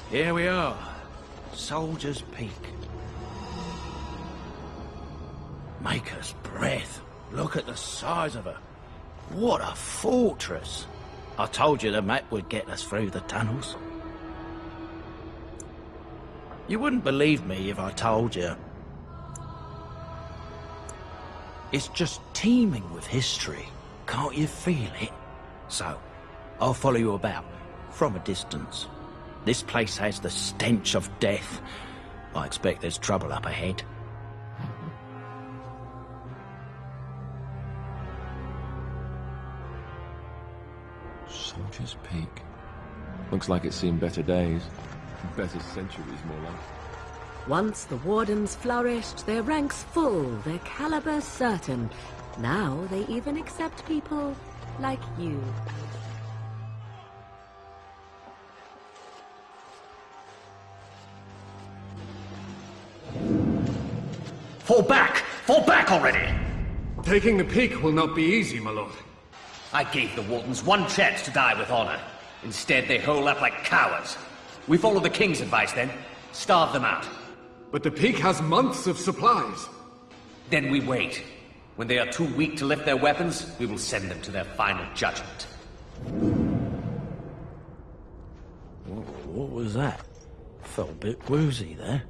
Here we are. Soldier's Peak. Maker's breath. Look at the size of her. What a fortress. I told you the map would get us through the tunnels. You wouldn't believe me if I told you. It's just teeming with history. Can't you feel it? So, I'll follow you about, from a distance. This place has the stench of death. I expect there's trouble up ahead. Soldier's Peak. Looks like it's seen better days. Better centuries, more like. Once the Wardens flourished, their ranks full, their caliber certain. Now they even accept people like you. Fall back! Fall back already! Taking the peak will not be easy, my lord. I gave the Wardens one chance to die with honor. Instead, they hole up like cowards. We follow the King's advice, then. Starve them out. But the peak has months of supplies. Then we wait. When they are too weak to lift their weapons, we will send them to their final judgment. What was that? Felt a bit woozy there.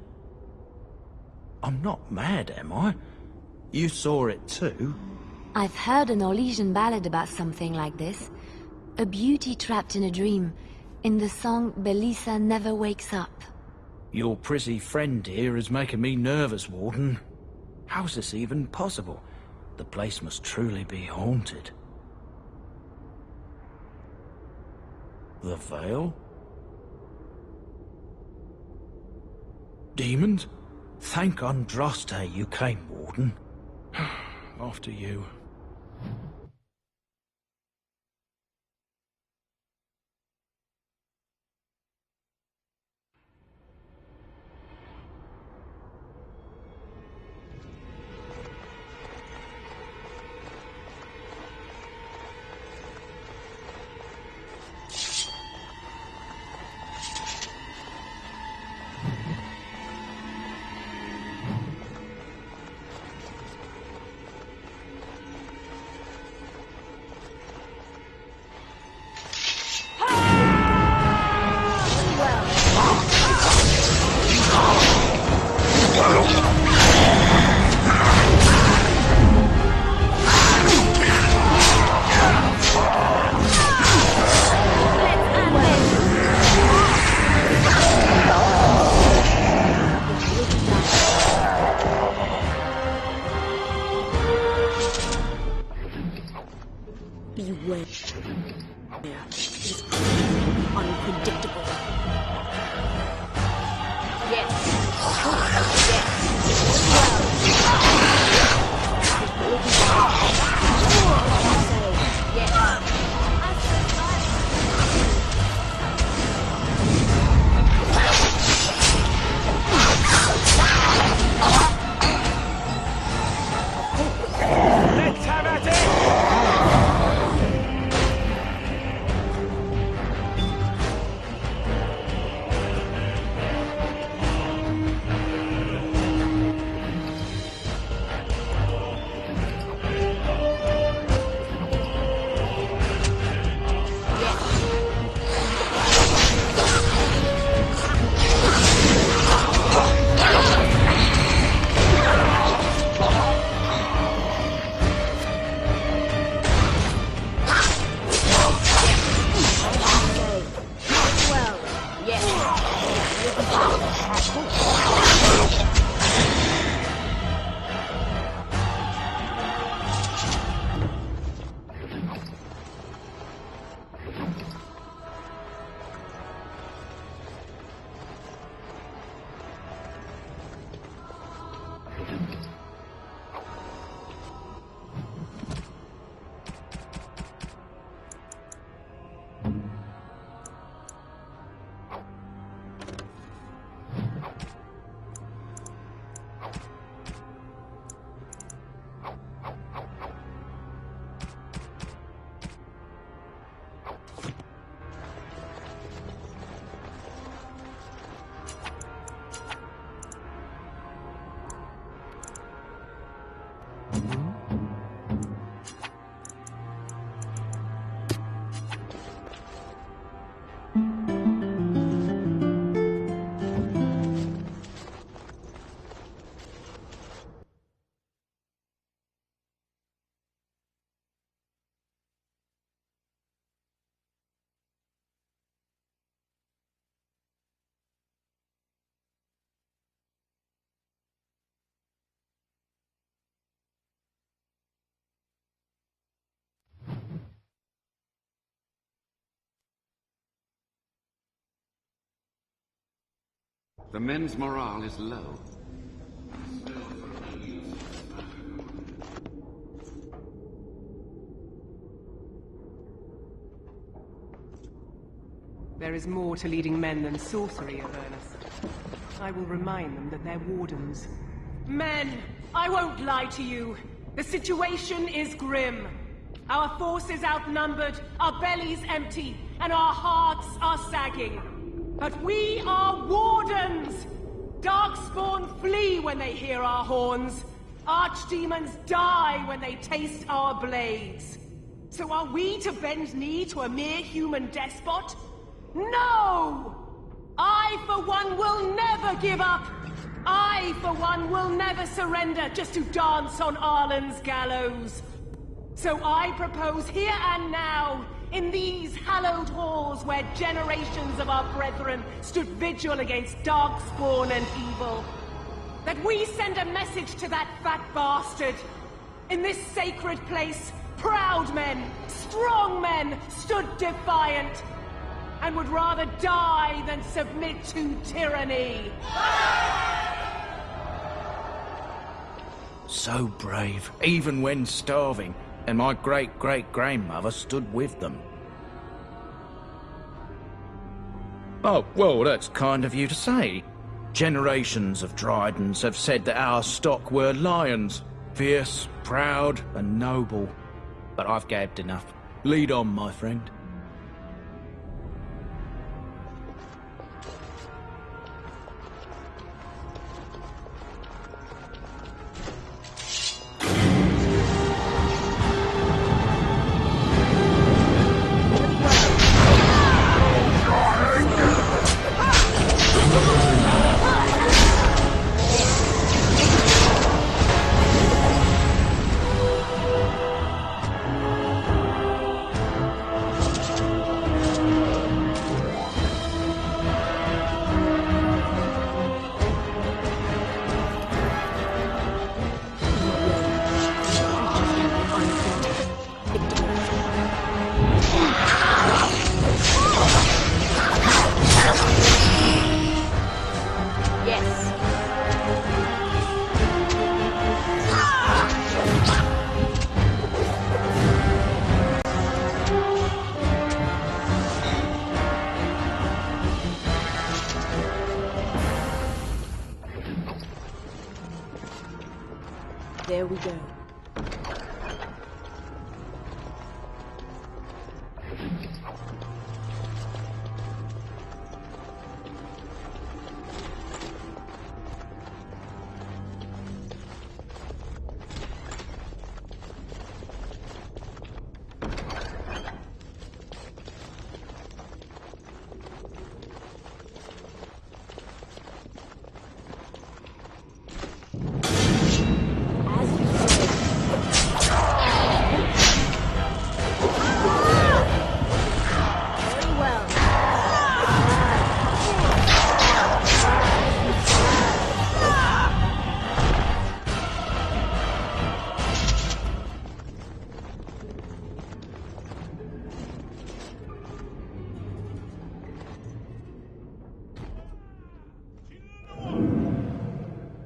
I'm not mad, am I? You saw it too? I've heard an Orlesian ballad about something like this. A beauty trapped in a dream. In the song, Belisa never wakes up. Your prissy friend here is making me nervous, Warden. How's this even possible? The place must truly be haunted. The Veil? Demons? Thank Andraste you came, Warden. After you. The men's morale is low. There is more to leading men than sorcery, Avernus. I will remind them that they're wardens. Men! I won't lie to you. The situation is grim. Our forces outnumbered, our bellies empty, and our hearts are sagging. But we are wardens! Darkspawn flee when they hear our horns. Archdemons die when they taste our blades. So are we to bend knee to a mere human despot? No! I, for one, will never give up! I, for one, will never surrender just to dance on Arlen's gallows! So I propose here and now, in these hallowed halls where generations of our brethren stood vigil against darkspawn and evil, that we send a message to that fat bastard. In this sacred place, proud men, strong men stood defiant, and would rather die than submit to tyranny. So brave, even when starving, and my great-great-grandmother stood with them. Oh, well, that's kind of you to say. Generations of Dryadens have said that our stock were lions, fierce, proud, and noble. But I've gabbed enough. Lead on, my friend. There we go.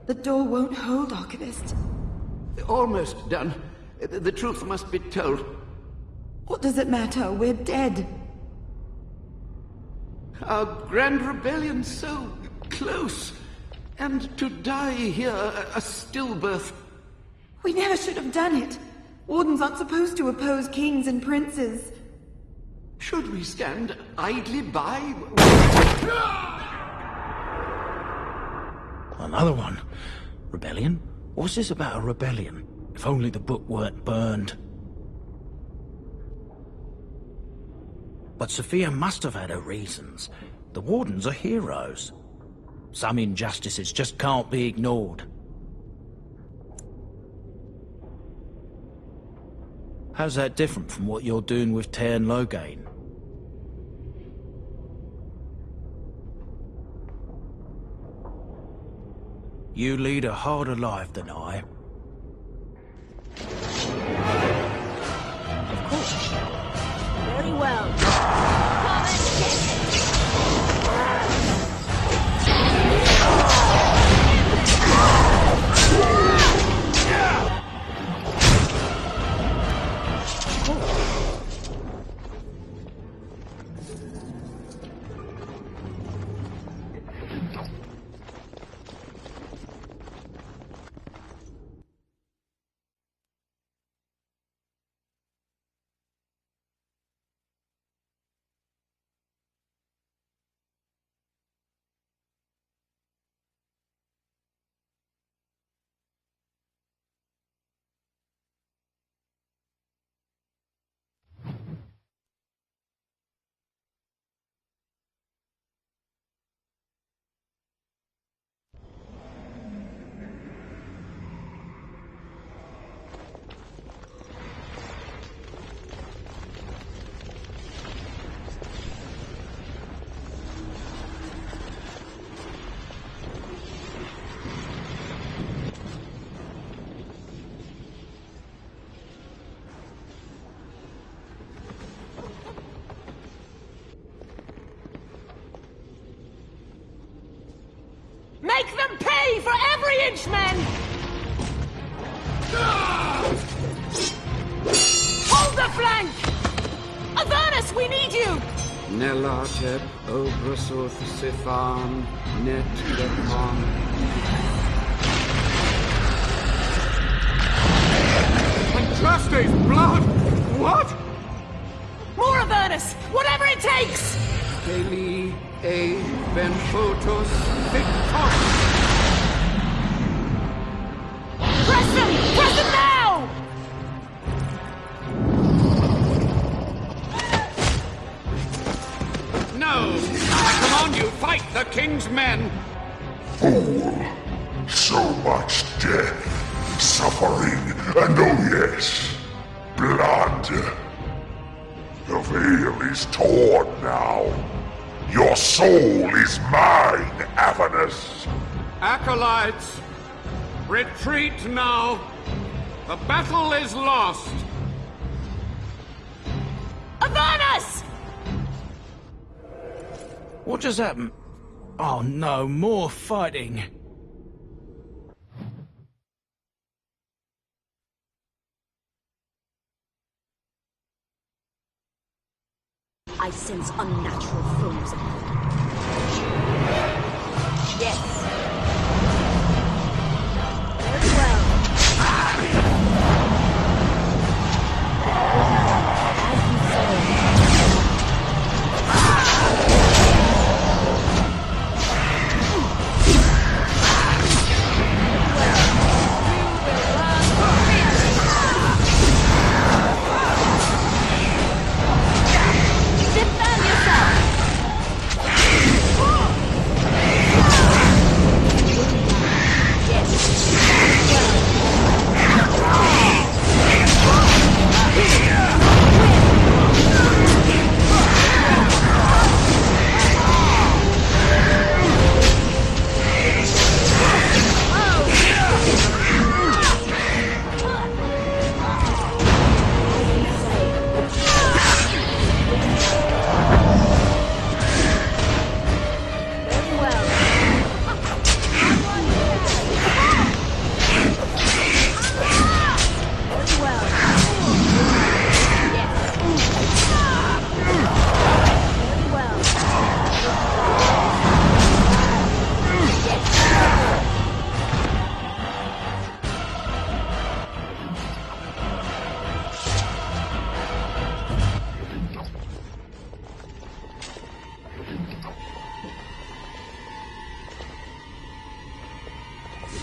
The door won't hold, Archivist. Almost done. The truth must be told. What does it matter? We're dead. Our grand rebellion so close. And to die here, a stillbirth. We never should have done it. Wardens aren't supposed to oppose kings and princes. Should we stand idly by? Another one. Rebellion? What's this about a rebellion? If only the book weren't burned. But Sophia must have had her reasons. The Wardens are heroes. Some injustices just can't be ignored. How's that different from what you're doing with Tairn Loghain? You lead a harder life than I. Of course. Very well. Come and get it! Make them pay for every inch, men! Hold the flank! Avernus, we need you! Nelateb obrasoth sifan net lepon. Andraste's blood! What? More Avernus! Whatever it takes! Keli e ben photos victos. Press them! Press them now! No! Come on, you fight the king's men! Fool! So much death, suffering, and oh yes, blood. The veil is torn now. Your soul is mine, Avernus. Acolytes, retreat now. The battle is lost. Avernus! What just happened? Oh no, more fighting. I sense unnatural flows of blood. Yes. Very well. As you say. Defend yourself!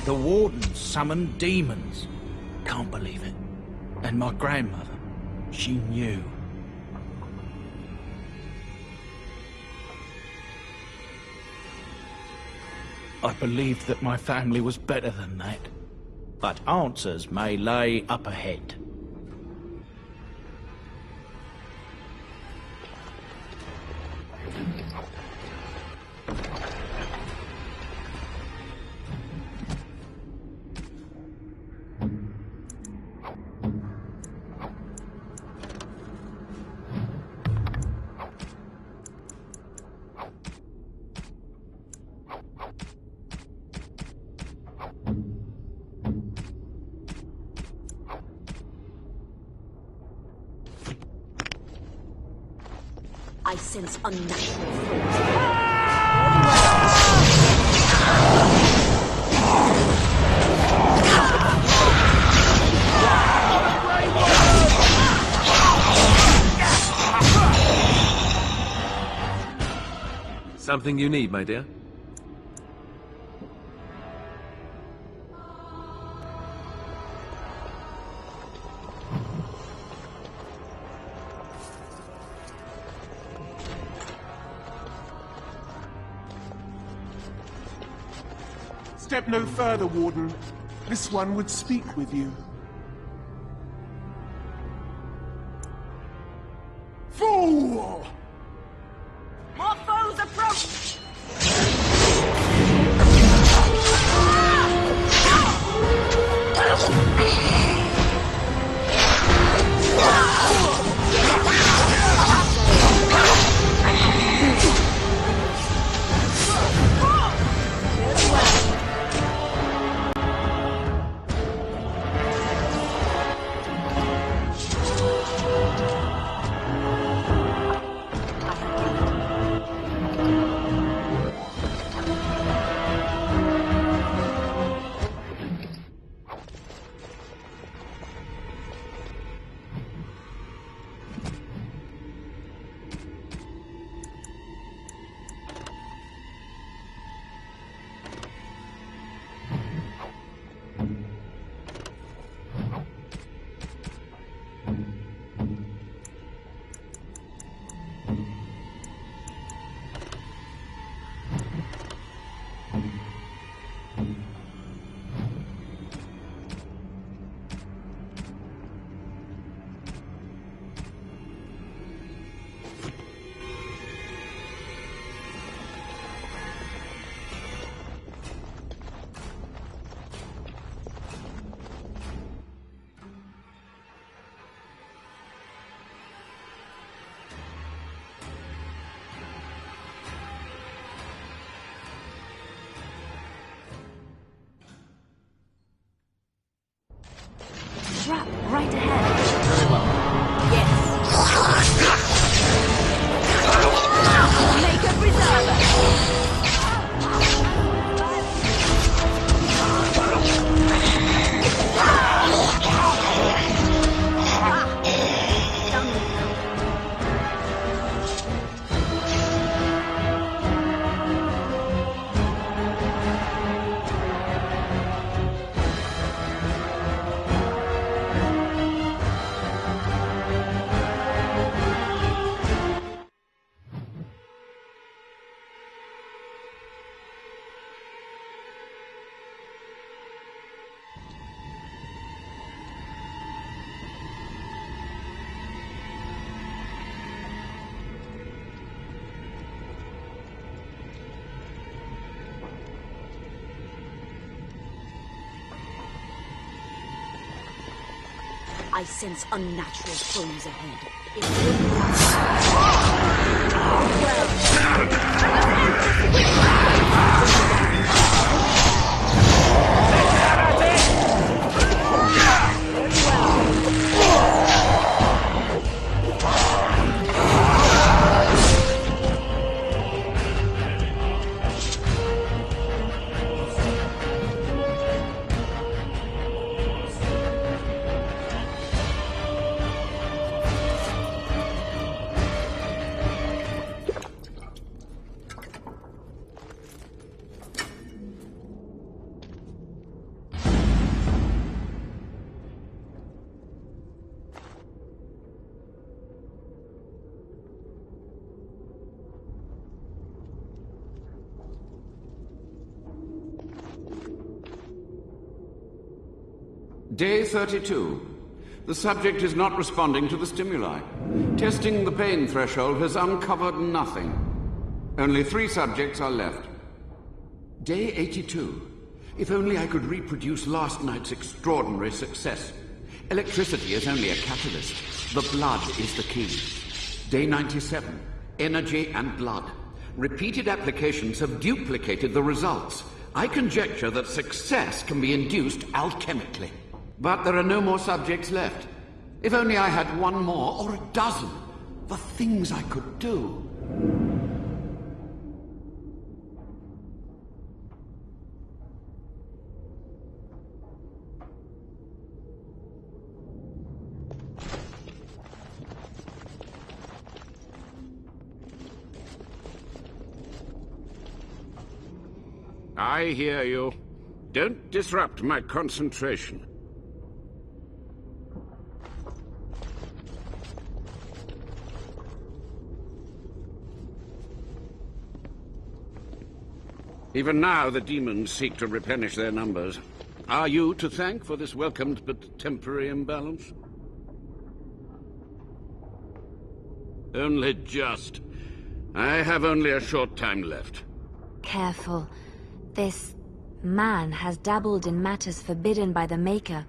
The Wardens summoned demons. Can't believe it. And my grandmother, she knew. I believed that my family was better than that. But answers may lay up ahead. I sense unnatural flows. Something you need, my dear? Step no further, Warden. This one would speak with you. Fool! More foes approach! Very well. I sense unnatural foes ahead. Day 32. The subject is not responding to the stimuli. Testing the pain threshold has uncovered nothing. Only 3 subjects are left. Day 82. If only I could reproduce last night's extraordinary success. Electricity is only a catalyst. The blood is the key. Day 97. Energy and blood. Repeated applications have duplicated the results. I conjecture that success can be induced alchemically. But there are no more subjects left. If only I had 1 more, or a dozen. The things I could do. I hear you. Don't disrupt my concentration. Even now, the demons seek to replenish their numbers. Are you to thank for this welcomed but temporary imbalance? Only just. I have only a short time left. Careful. This man has dabbled in matters forbidden by the Maker.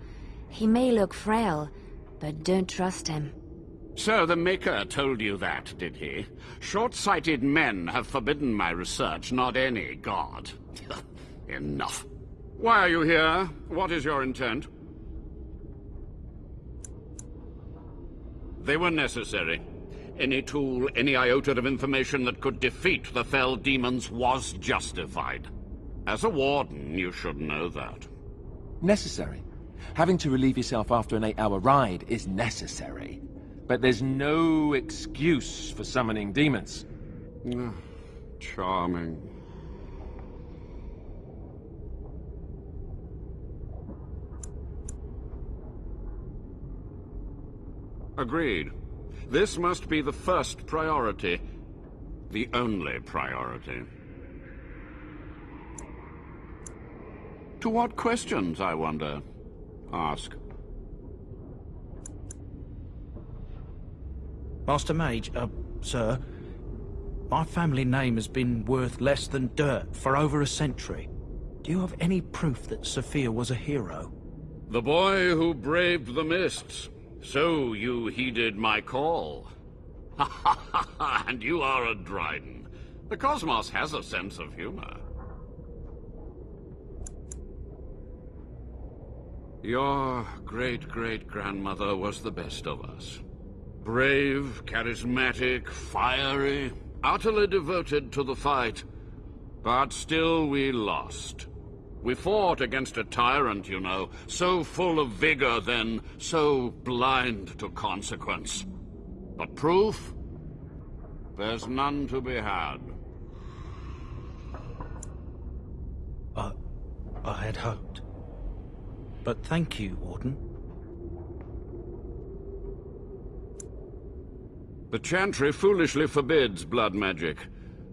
He may look frail, but don't trust him. So the Maker told you that, did he? Short-sighted men have forbidden my research, not any god. Enough. Why are you here? What is your intent? They were necessary. Any tool, any iota of information that could defeat the fell demons was justified. As a warden, you should know that. Necessary. Having to relieve yourself after an 8-hour ride is necessary. But there's no excuse for summoning demons. Charming. Agreed. This must be the first priority. The only priority. To what questions, I wonder? Ask. Master Mage, sir, my family name has been worth less than dirt for over a century. Do you have any proof that Sophia was a hero? The boy who braved the mists. So you heeded my call. Ha ha ha ha, and you are a Dryden. The cosmos has a sense of humor. Your great-great-grandmother was the best of us. Brave, charismatic, fiery, utterly devoted to the fight. But still we lost. We fought against a tyrant, you know, so full of vigor then, so blind to consequence. But proof? There's none to be had. I had hoped. But thank you, Warden. The Chantry foolishly forbids blood magic,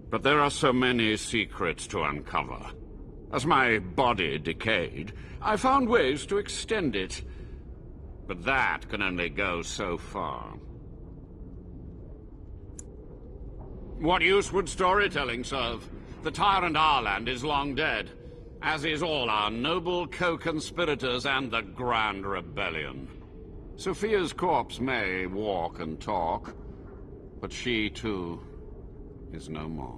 but there are so many secrets to uncover. As my body decayed, I found ways to extend it. But that can only go so far. What use would storytelling serve? The tyrant Arland is long dead, as is all our noble co-conspirators and the Grand Rebellion. Sophia's corpse may walk and talk, but she, too, is no more.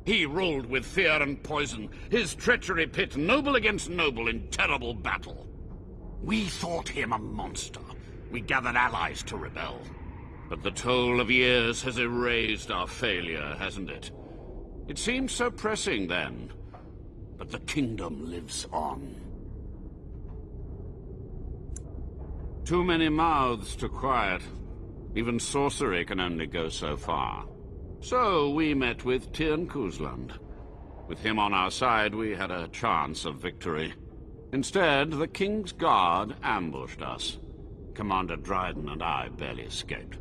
He ruled with fear and poison, his treachery pit noble against noble in terrible battle. We thought him a monster. We gathered allies to rebel. But the toll of years has erased our failure, hasn't it? It seemed so pressing then, but the kingdom lives on. Too many mouths to quiet. Even sorcery can only go so far. So we met with Tirn Kuzland. With him on our side, we had a chance of victory. Instead, the King's Guard ambushed us. Commander Dryden and I barely escaped.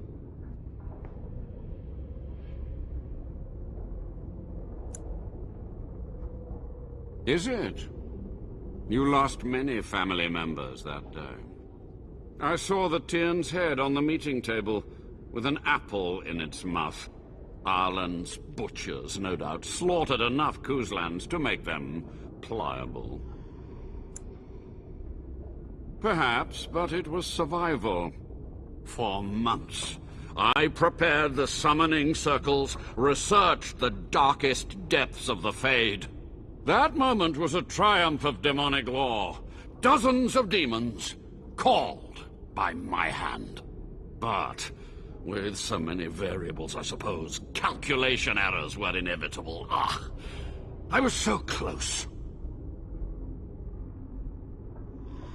Is it? You lost many family members that day. I saw the Tyrn's head on the meeting table, with an apple in its mouth. Arlen's butchers, no doubt, slaughtered enough Kuzlands to make them pliable. Perhaps, but it was survival. For months, I prepared the summoning circles, researched the darkest depths of the Fade. That moment was a triumph of demonic law. Dozens of demons, called by my hand. But with so many variables, I suppose, calculation errors were inevitable. I was so close.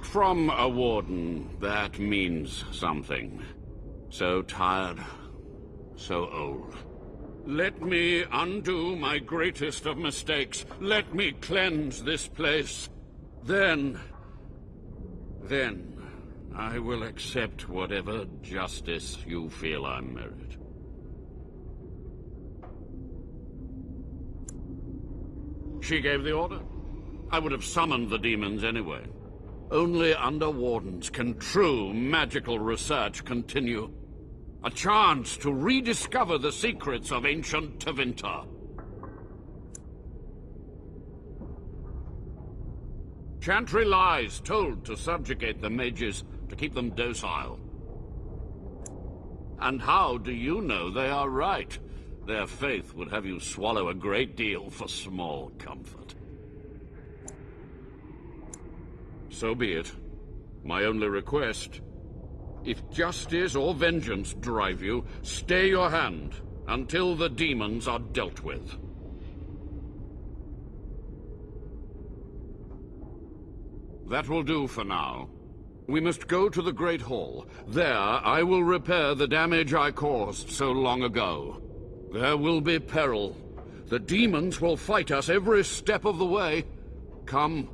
From a warden, that means something. So tired, so old. Let me undo my greatest of mistakes. Let me cleanse this place. Then I will accept whatever justice you feel I merit. She gave the order. I would have summoned the demons anyway. Only under wardens can true magical research continue. A chance to rediscover the secrets of ancient Tevinter. Chantry lies told to subjugate the mages, to keep them docile. And how do you know they are right? Their faith would have you swallow a great deal for small comfort. So be it. My only request: if justice or vengeance drive you, stay your hand until the demons are dealt with. That will do for now. We must go to the Great Hall. There, I will repair the damage I caused so long ago. There will be peril. The demons will fight us every step of the way. Come.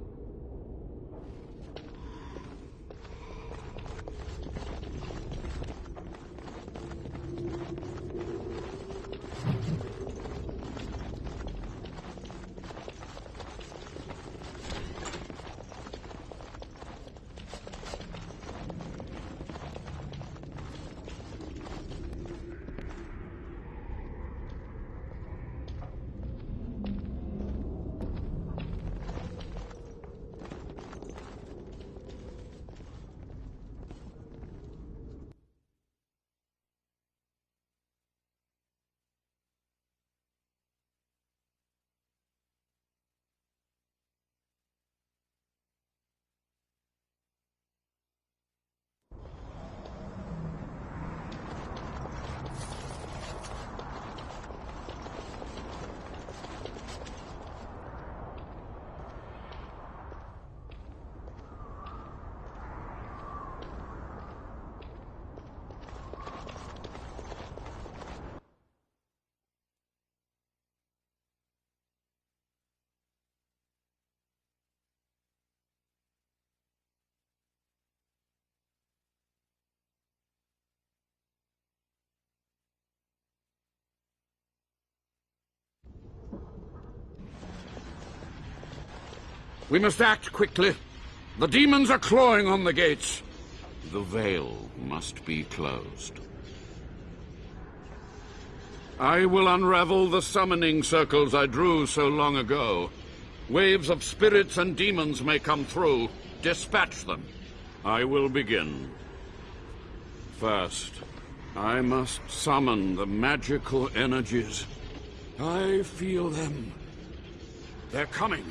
We must act quickly. The demons are clawing on the gates. The veil must be closed. I will unravel the summoning circles I drew so long ago. Waves of spirits and demons may come through. Dispatch them. I will begin. First, I must summon the magical energies. I feel them. They're coming.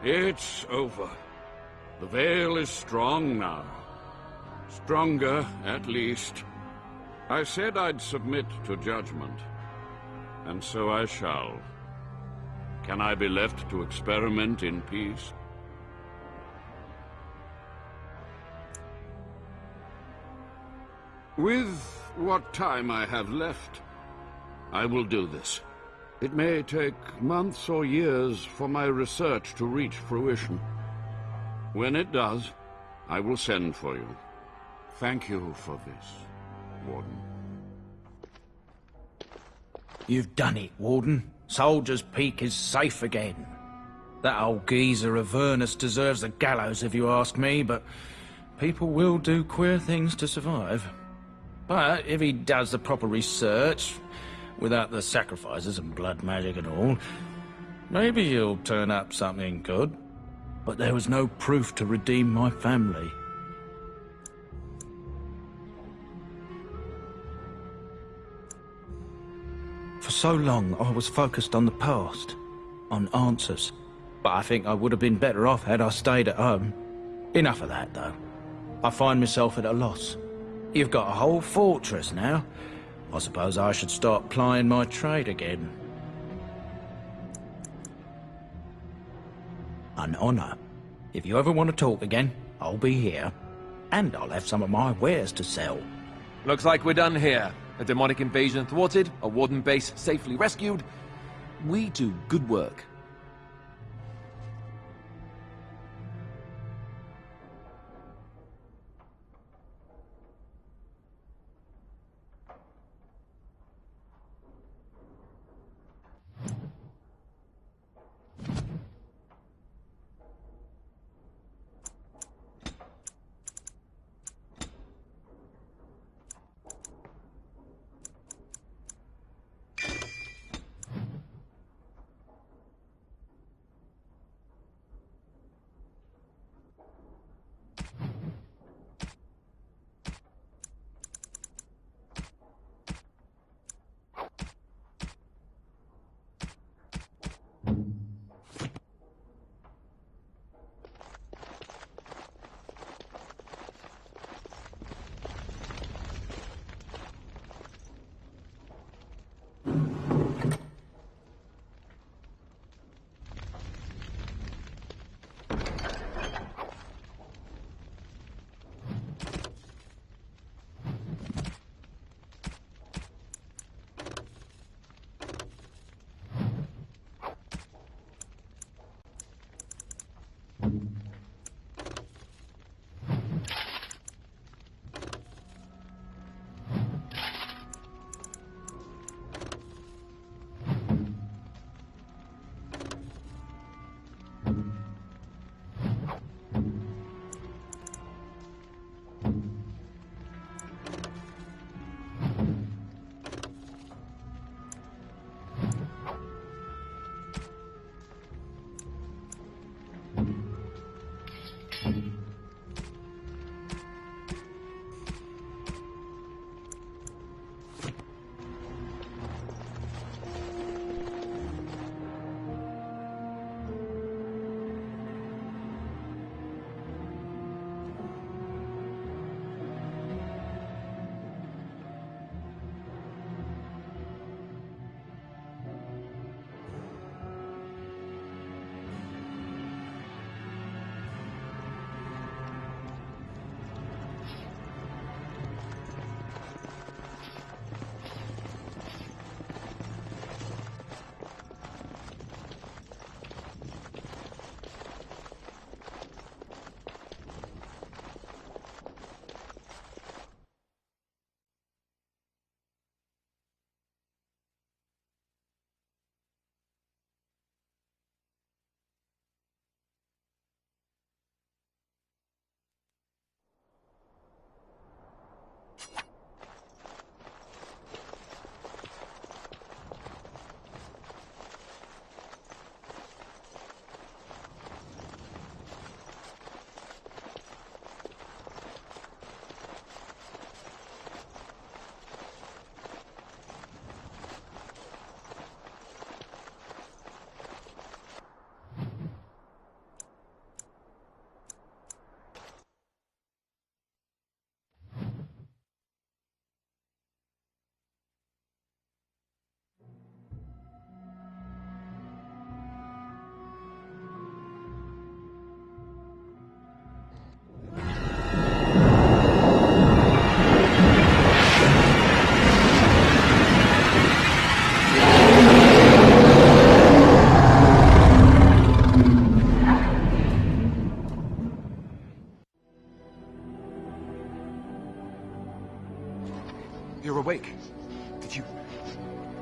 It's over. The veil is strong now. Stronger, at least. I said I'd submit to judgment. And so I shall. Can I be left to experiment in peace? With what time I have left, I will do this. It may take months or years for my research to reach fruition. When it does, I will send for you. Thank you for this, Warden. You've done it, Warden. Soldier's Peak is safe again. That old geezer of Avernus deserves the gallows if you ask me, but people will do queer things to survive. But if he does the proper research, without the sacrifices and blood magic and all, maybe he'll turn up something good. But there was no proof to redeem my family. For so long, I was focused on the past, on answers. But I think I would have been better off had I stayed at home. Enough of that, though. I find myself at a loss. You've got a whole fortress now. I suppose I should start plying my trade again. An honor. If you ever want to talk again, I'll be here. And I'll have some of my wares to sell. Looks like we're done here. A demonic invasion thwarted, a warden base safely rescued. We do good work.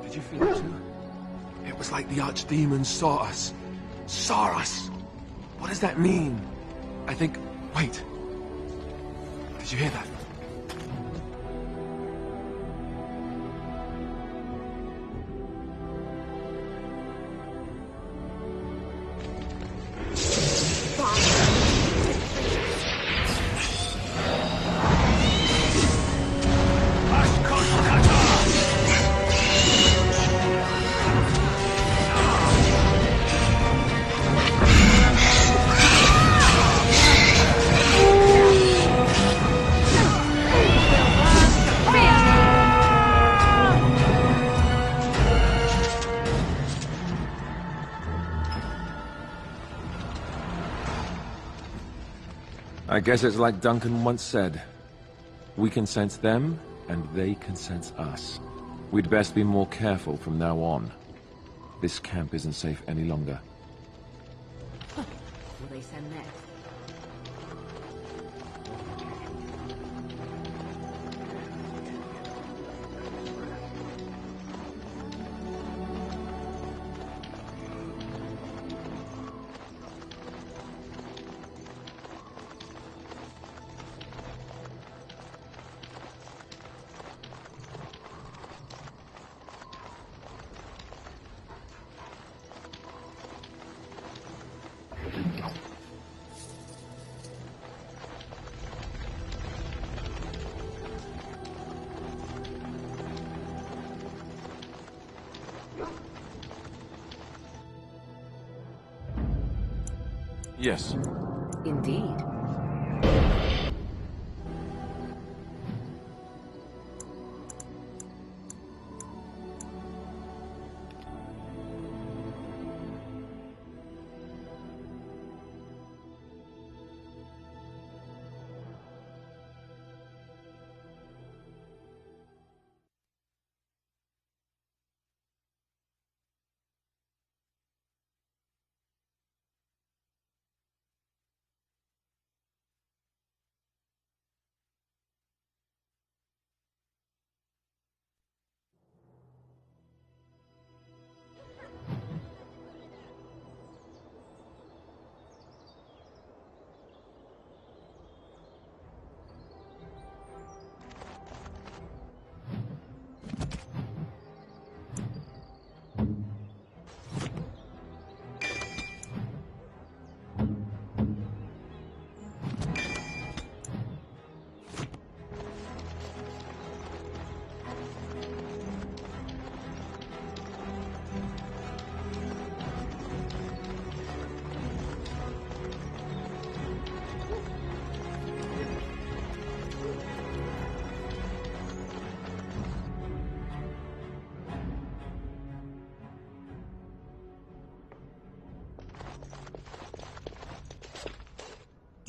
Did you feel it too? It was like the Archdemon saw us. Saw us! What does that mean? I think... Wait. Did you hear that? I guess it's like Duncan once said. We can sense them, and they can sense us. We'd best be more careful from now on. This camp isn't safe any longer. Will they send next? Yes. Indeed.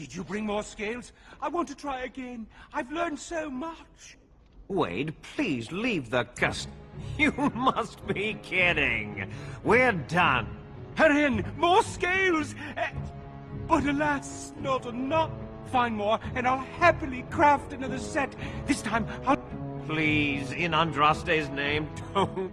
Did you bring more scales? I want to try again. I've learned so much. Wade, please leave the You must be kidding. We're done. Hurry, more scales! But alas, not enough. Find more, and I'll happily craft another set. This time, I'll... Please, in Andraste's name, don't...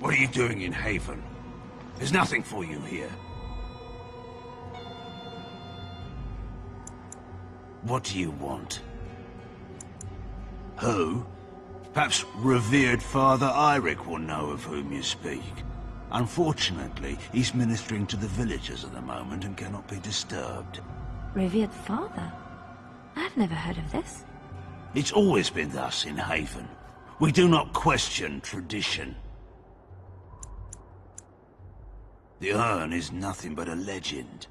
What are you doing in Haven? There's nothing for you here. What do you want? Who? Perhaps revered Father Eirik will know of whom you speak. Unfortunately, he's ministering to the villagers at the moment and cannot be disturbed. Revered father? I've never heard of this. It's always been thus in Haven. We do not question tradition. The urn is nothing but a legend.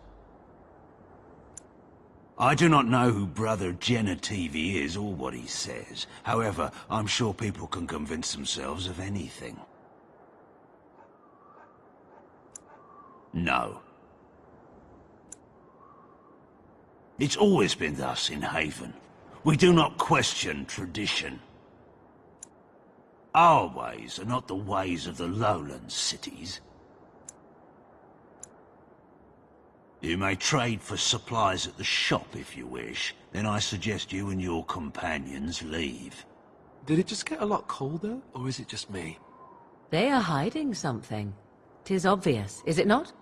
I do not know who Brother Genitivi is or what he says. However, I'm sure people can convince themselves of anything. No. It's always been thus in Haven. We do not question tradition. Our ways are not the ways of the lowland cities. You may trade for supplies at the shop if you wish. Then I suggest you and your companions leave. Did it just get a lot colder, or is it just me? They are hiding something. 'Tis obvious, is it not?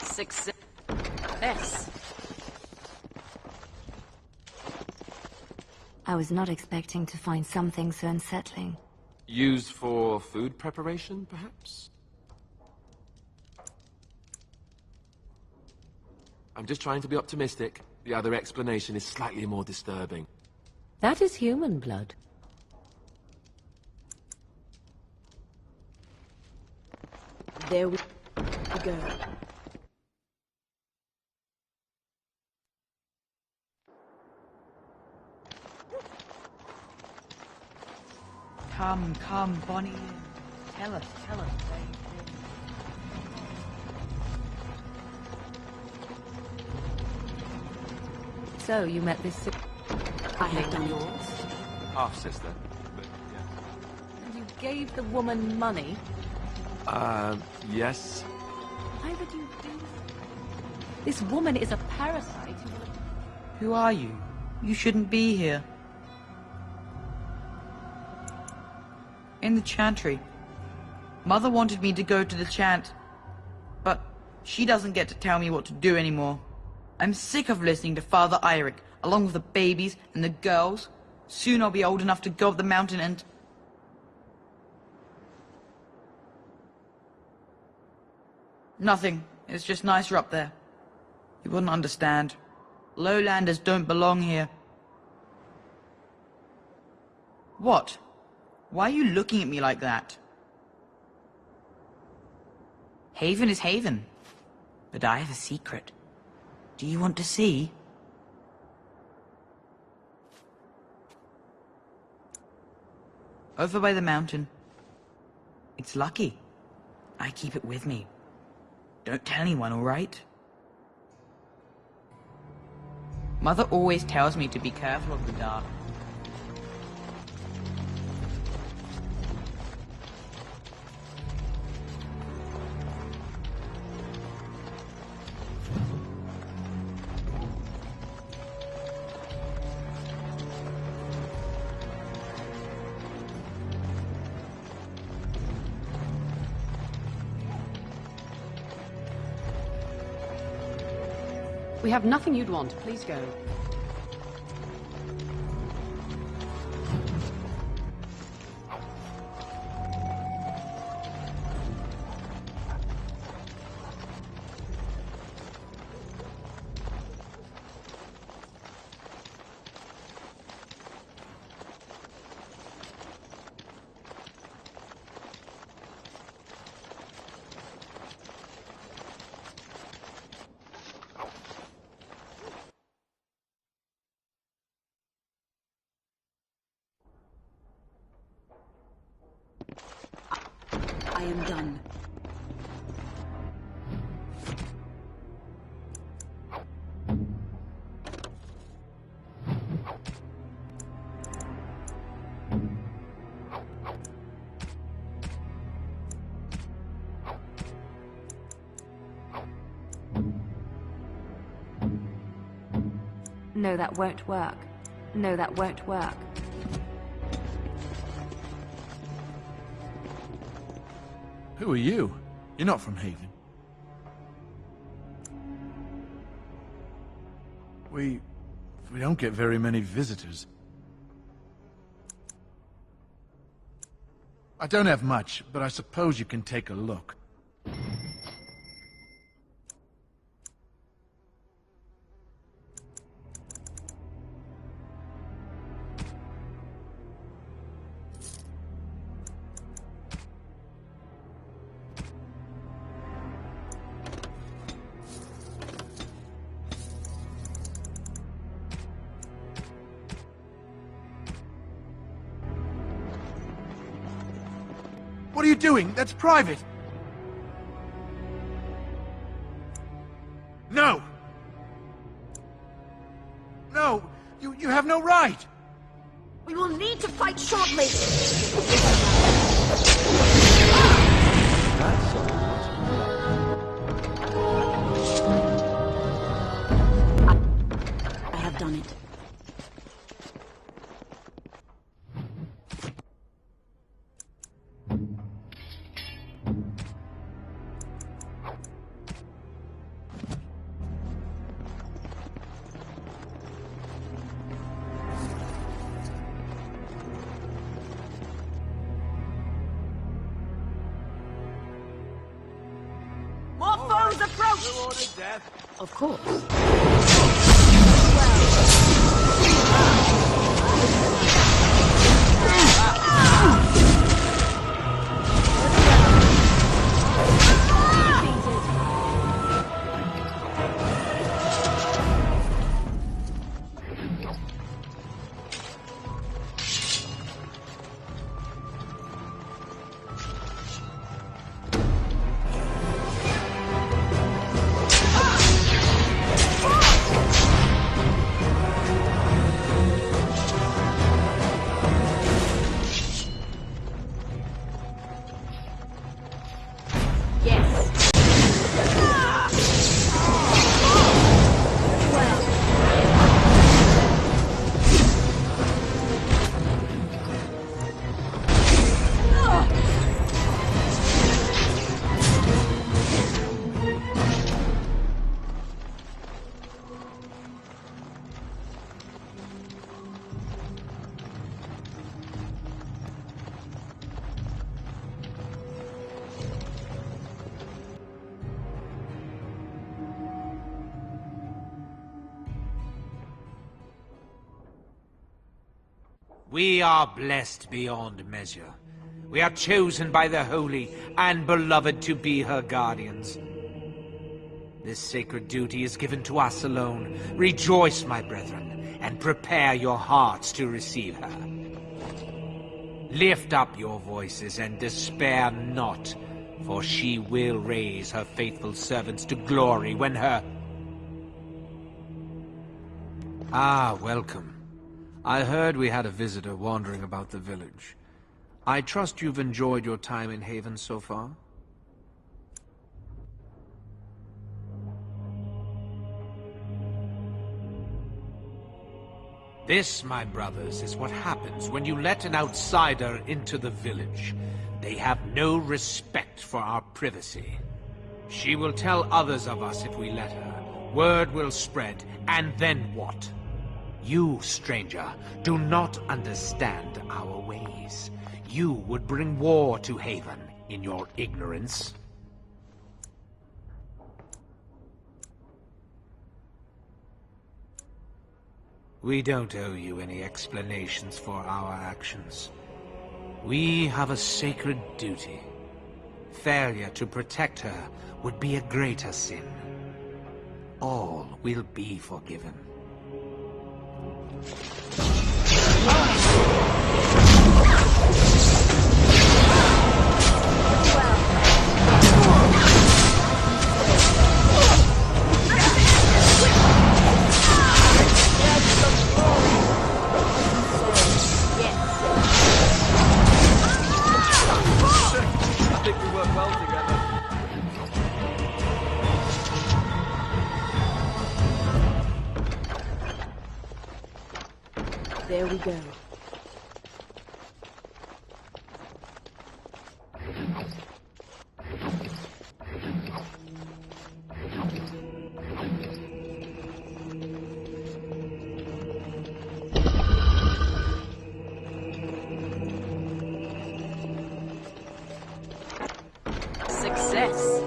Success. I was not expecting to find something so unsettling. Used for food preparation, perhaps? I'm just trying to be optimistic. The other explanation is slightly more disturbing. That is human blood. There we go. Come, Bonnie. Tell us. So, you met this... I have done yours. Half-sister, but yeah. And you gave the woman money? Yes. Why would you do that? This woman is a parasite who... Who are you? You shouldn't be here. In the chantry. Mother wanted me to go to the chant, but she doesn't get to tell me what to do anymore. I'm sick of listening to Father Eirik, along with the babies and the girls. Soon I'll be old enough to go up the mountain and... Nothing. It's just nicer up there. You wouldn't understand. Lowlanders don't belong here. What? Why are you looking at me like that? Haven is Haven. But I have a secret. Do you want to see? Over by the mountain. It's lucky. I keep it with me. Don't tell anyone, all right? Mother always tells me to be careful of the dark. We have nothing you'd want. Please go. I am done. No, that won't work. No, that won't work. Who are you? You're not from Haven. We don't get very many visitors. I don't have much, but I suppose you can take a look. What are you doing? That's private! No! No! You have no right! We will need to fight shortly! I have done it. More foes approach! Of course. We are blessed beyond measure. We are chosen by the Holy and Beloved to be her guardians. This sacred duty is given to us alone. Rejoice, my brethren, and prepare your hearts to receive her. Lift up your voices and despair not, for she will raise her faithful servants to glory when her... Ah, welcome. I heard we had a visitor wandering about the village. I trust you've enjoyed your time in Haven so far? This, my brothers, is what happens when you let an outsider into the village. They have no respect for our privacy. She will tell others of us if we let her. Word will spread, and then what? You, stranger, do not understand our ways. You would bring war to Haven in your ignorance. We don't owe you any explanations for our actions. We have a sacred duty. Failure to protect her would be a greater sin. All will be forgiven. I think we work well together. There we go. Success.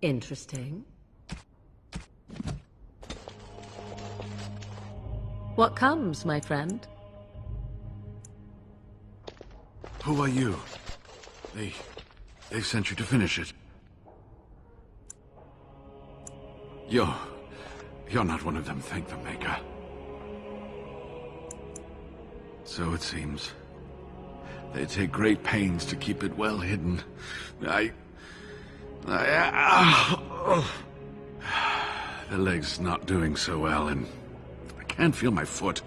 Interesting. What comes, my friend? Who are you? They've sent you to finish it. You're not one of them, thank the Maker. So it seems. They take great pains to keep it well hidden. The leg's not doing so well, and I can't feel my foot.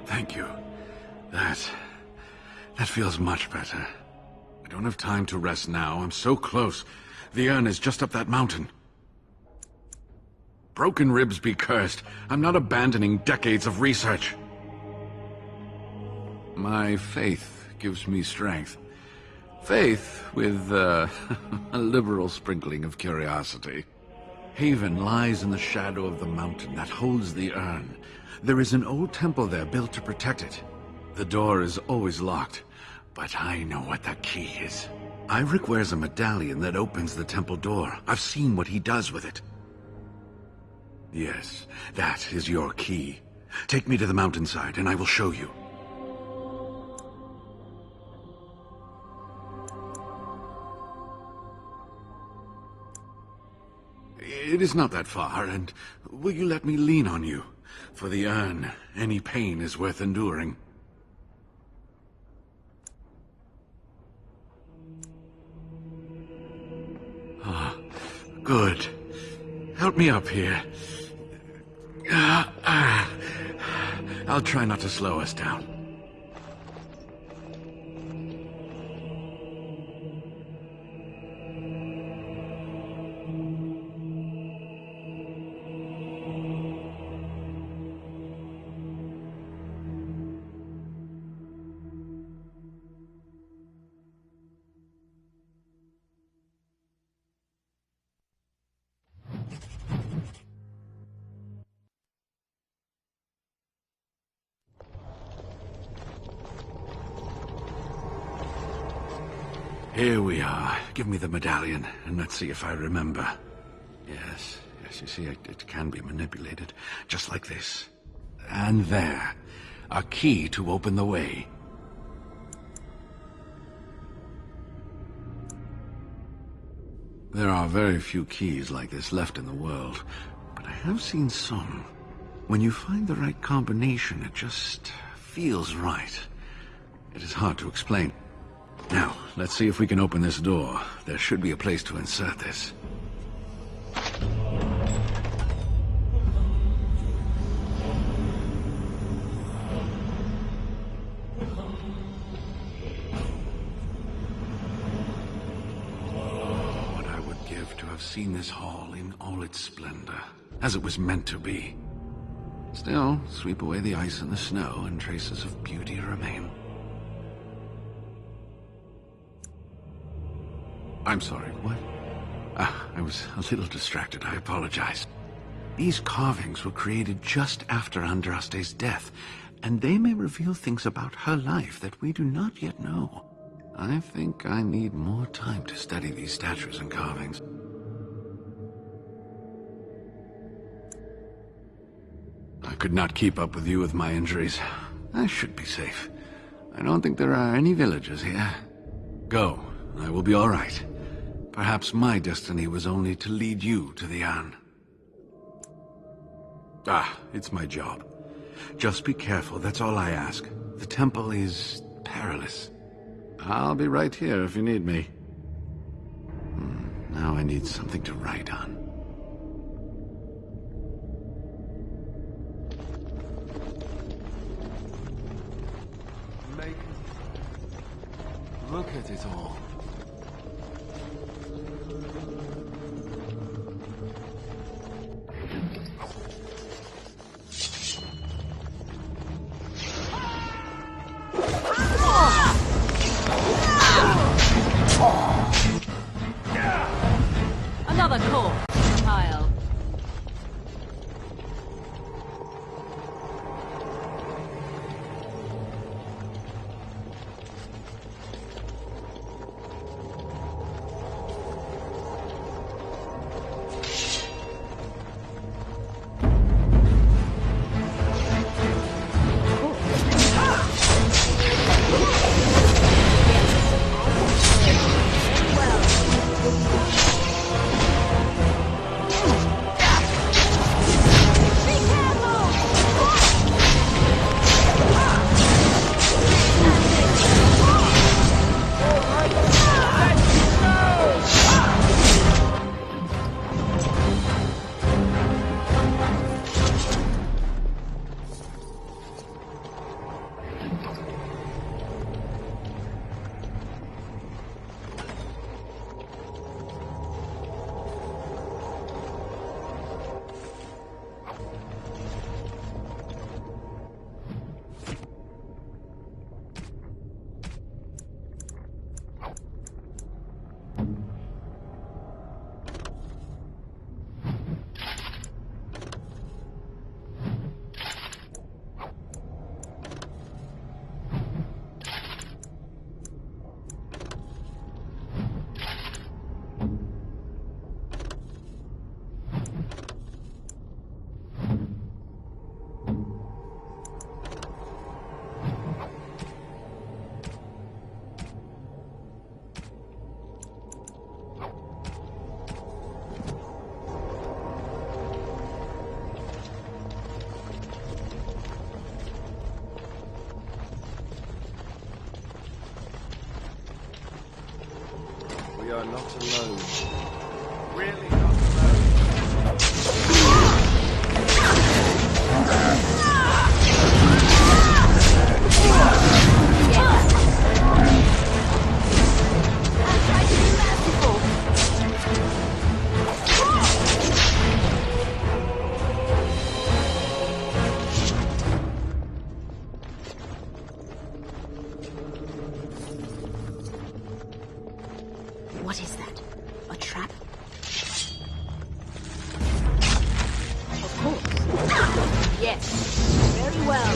Thank you. That feels much better. I don't have time to rest now. I'm so close. The urn is just up that mountain. Broken ribs be cursed. I'm not abandoning decades of research. My faith gives me strength. Faith with a liberal sprinkling of curiosity. Haven lies in the shadow of the mountain that holds the urn. There is an old temple there built to protect it. The door is always locked, but I know what that key is. Iric wears a medallion that opens the temple door. I've seen what he does with it. Yes, that is your key. Take me to the mountainside and I will show you. It is not that far, and will you let me lean on you? For the urn, any pain is worth enduring. Ah, good. Help me up here. I'll try not to slow us down. Here we are. Give me the medallion, and let's see if I remember. Yes, you see, it can be manipulated, just like this. And there. A key to open the way. There are very few keys like this left in the world, but I have seen some. When you find the right combination, it just feels right. It is hard to explain. Now, let's see if we can open this door. There should be a place to insert this. What I would give to have seen this hall in all its splendor, as it was meant to be. Still, sweep away the ice and the snow, and traces of beauty remain. I'm sorry, what? I was a little distracted, I apologize. These carvings were created just after Andraste's death, and they may reveal things about her life that we do not yet know. I think I need more time to study these statues and carvings. I could not keep up with you with my injuries. I should be safe. I don't think there are any villagers here. Go, I will be all right. Perhaps my destiny was only to lead you to the Anne. Ah, it's my job. Just be careful, that's all I ask. The temple is perilous. I'll be right here if you need me. Now I need something to write on. Look at it all. Another corpse pile. We are not alone. Really not alone. What is that? A trap? Of course. Yes. Very well.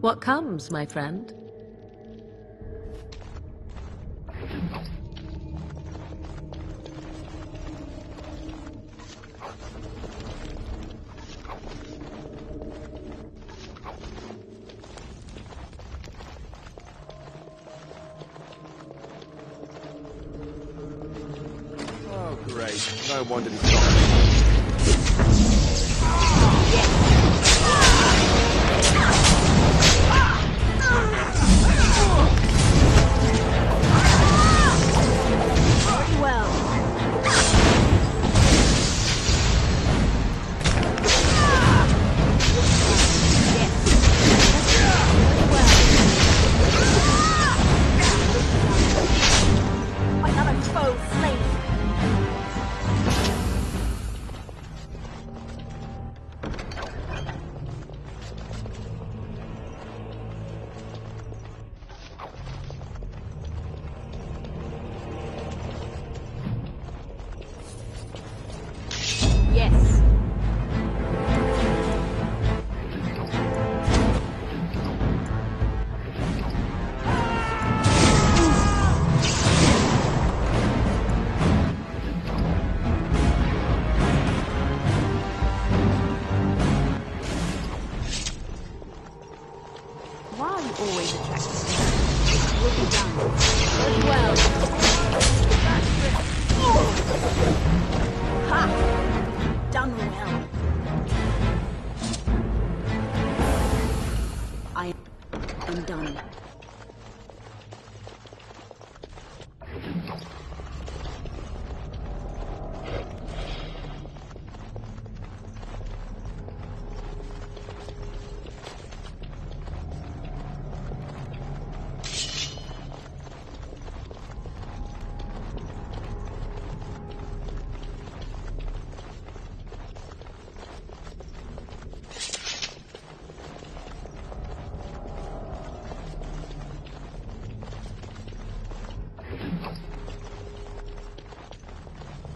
What comes, my friend? Oh, great. No wonder he's not.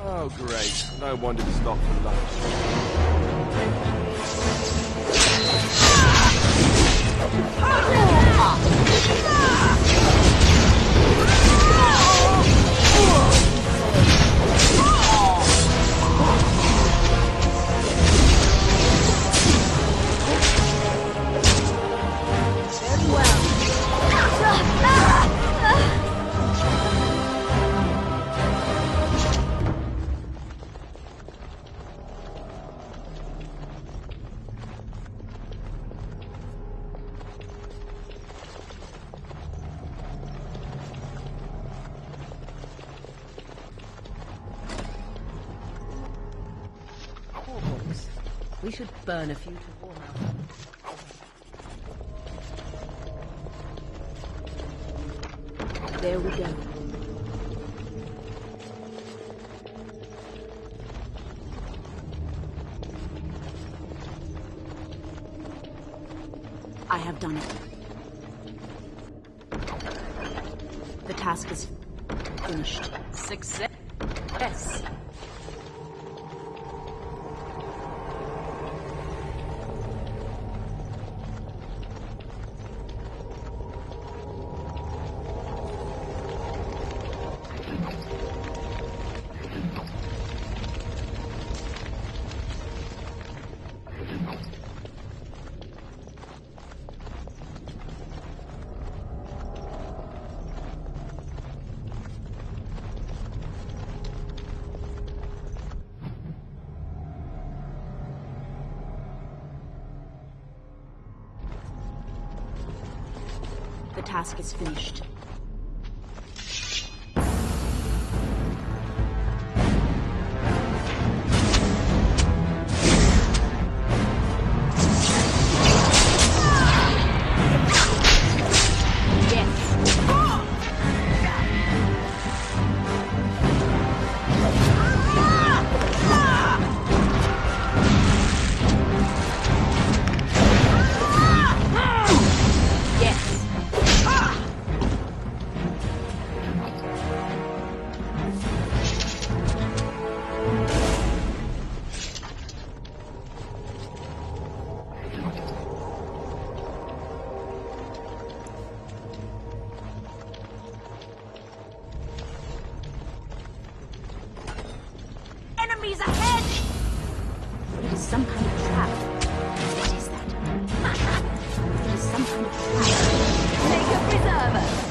Oh, great. No wonder to stop for lunch. Very well. Hordes. We should burn a few to warm up. There we go. I have done it. The task is finished. Success. Yes. The task is finished. Enemies ahead! It is some kind of trap. What is that? It is some kind of trap. Make a preserver.